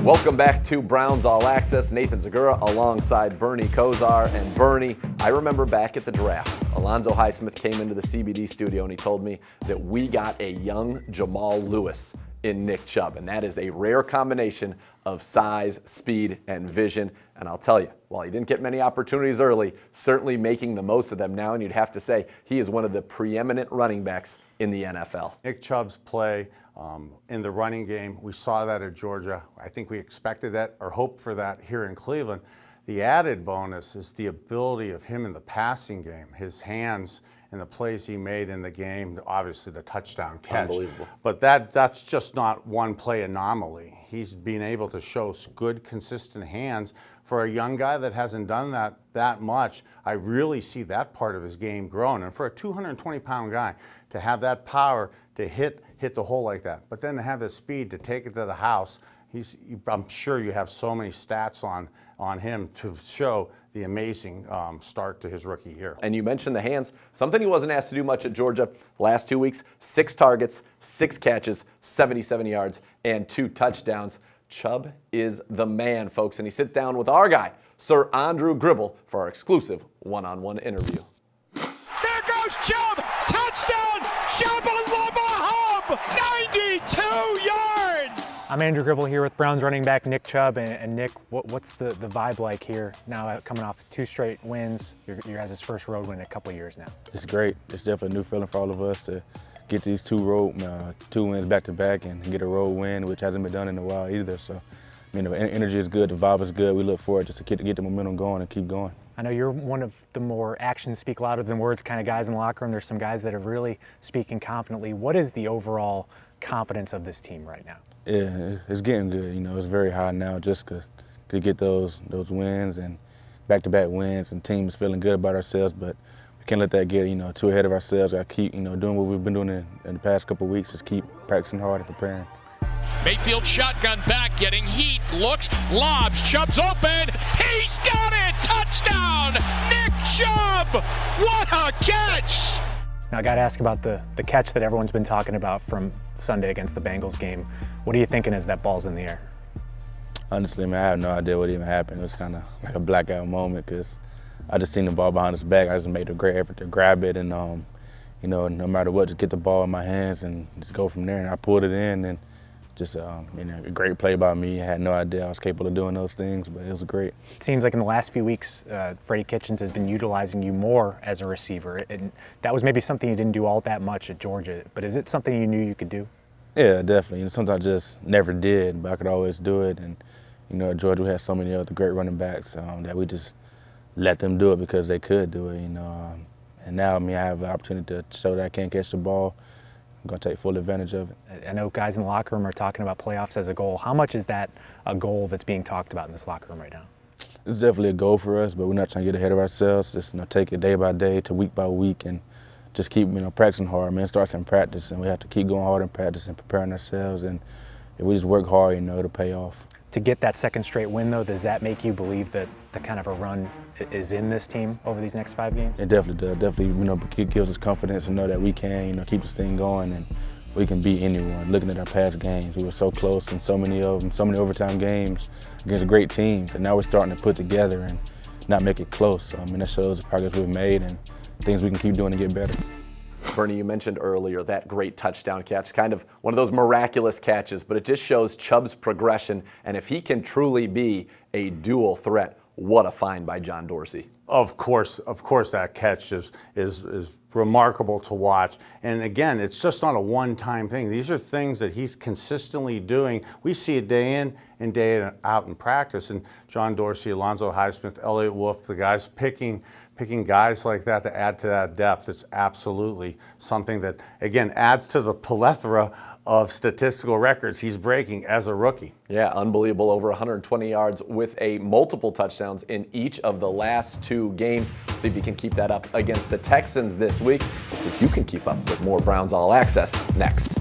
Welcome back to Browns All Access. Nathan Zegura alongside Bernie Kosar. And Bernie, I remember back at the draft, Alonzo Highsmith came into the CBD studio and he told me that we got a young Jamal Lewis in Nick Chubb. And that is a rare combination of size, speed, and vision. And I'll tell you, while he didn't get many opportunities early, certainly making the most of them now. And you'd have to say he is one of the preeminent running backs in the NFL. Nick Chubb's play in the running game, we saw that at Georgia. I think we expected that or hoped for that here in Cleveland. The added bonus is the ability of him in the passing game, his hands and the plays he made in the game, obviously the touchdown catch. Unbelievable. But that's just not one play anomaly. He's been able to show good, consistent hands. For a young guy that hasn't done that much, I really see that part of his game growing. And for a 220-pound guy to have that power to hit the hole like that, but then to have the speed to take it to the house, I'm sure you have so many stats on him to show the amazing start to his rookie year. And you mentioned the hands, something he wasn't asked to do much at Georgia. Last 2 weeks, 6 targets, 6 catches, 77 yards, and 2 touchdowns. Chubb is the man, folks, and he sits down with our guy, Sir Andrew Gribble, for our exclusive one-on-one interview. There goes Chubb! Touchdown! Shabba-lubba-hub! 92 yards! I'm Andrew Gribble here with Browns running back Nick Chubb. And Nick, what's the vibe like here now coming off 2 straight wins? Your guys' first road win in a couple of years now. It's great. It's definitely a new feeling for all of us to get these 2 wins back-to-back and get a road win, which hasn't been done in a while either. So, you know, energy is good, the vibe is good. We look forward just to get the momentum going and keep going. I know you're one of the more actions speak louder than words kind of guys in the locker room. There's some guys that are really speaking confidently. What is the overall confidence of this team right now? Yeah, it's getting good. You know, it's very high now just to get those wins and back-to-back wins, and team is feeling good about ourselves, but we can't let that get, too ahead of ourselves. Got to keep, doing what we've been doing in the past couple of weeks, just keep practicing hard and preparing. Mayfield shotgun back, getting heat, looks, lobs, Chubb's open, he's got it! Touchdown! Nick Chubb! What a catch! Now I got to ask about the catch that everyone's been talking about from Sunday against the Bengals game. What are you thinking as that ball's in the air? Honestly, man, I have no idea what even happened. It was kind of like a blackout moment because I just seen the ball behind his back. I just made a great effort to grab it and, no matter what, just get the ball in my hands and just go from there. And I pulled it in and just, a great play by me. I had no idea I was capable of doing those things, but it was great. It seems like in the last few weeks, Freddie Kitchens has been utilizing you more as a receiver. And that was maybe something you didn't do all that much at Georgia, but is it something you knew you could do? Yeah, definitely. Sometimes I just never did, but I could always do it. And, at Georgia we had so many other great running backs that we just let them do it because they could do it, And now, I have the opportunity to show that I can catch the ball. I'm going to take full advantage of it. I know guys in the locker room are talking about playoffs as a goal. How much is that a goal that's being talked about in this locker room right now? It's definitely a goal for us, but we're not trying to get ahead of ourselves. Just take it day by day to week by week and just keep practicing hard. Man, it starts in practice, and we have to keep going hard in practice and preparing ourselves. And if we just work hard, it'll pay off. To get that second straight win, though, does that make you believe that the kind of a run is in this team over these next 5 games? It definitely does. Definitely, it gives us confidence to know that we can, keep this thing going and we can beat anyone. Looking at our past games, we were so close in so many of them, so many overtime games against great teams, and now we're starting to put together and not make it close. So, that shows the progress we've made and things we can keep doing to get better. Bernie, you mentioned earlier that great touchdown catch, kind of one of those miraculous catches, but it just shows Chubb's progression, and if he can truly be a dual threat, what a find by John Dorsey. Of course that catch is remarkable to watch. And again, it's just not a one-time thing. These are things that he's consistently doing. We see it day in and day out in practice. And John Dorsey, Alonzo Highsmith, Elliott Wolf, the guys picking guys like that to add to that depth. It's absolutely something that, again, adds to the plethora of statistical records he's breaking as a rookie. Yeah, unbelievable. Over 120 yards with multiple touchdowns in each of the last 2 games. See if you can keep that up against the Texans this week. See if you can keep up with more Browns All Access next.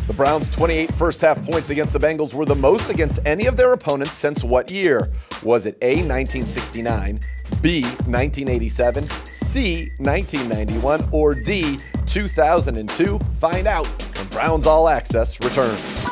The Browns' 28 first-half points against the Bengals were the most against any of their opponents since what year? Was it A, 1969, B, 1987, C, 1991, or D, 2002? Find out when Browns All Access returns.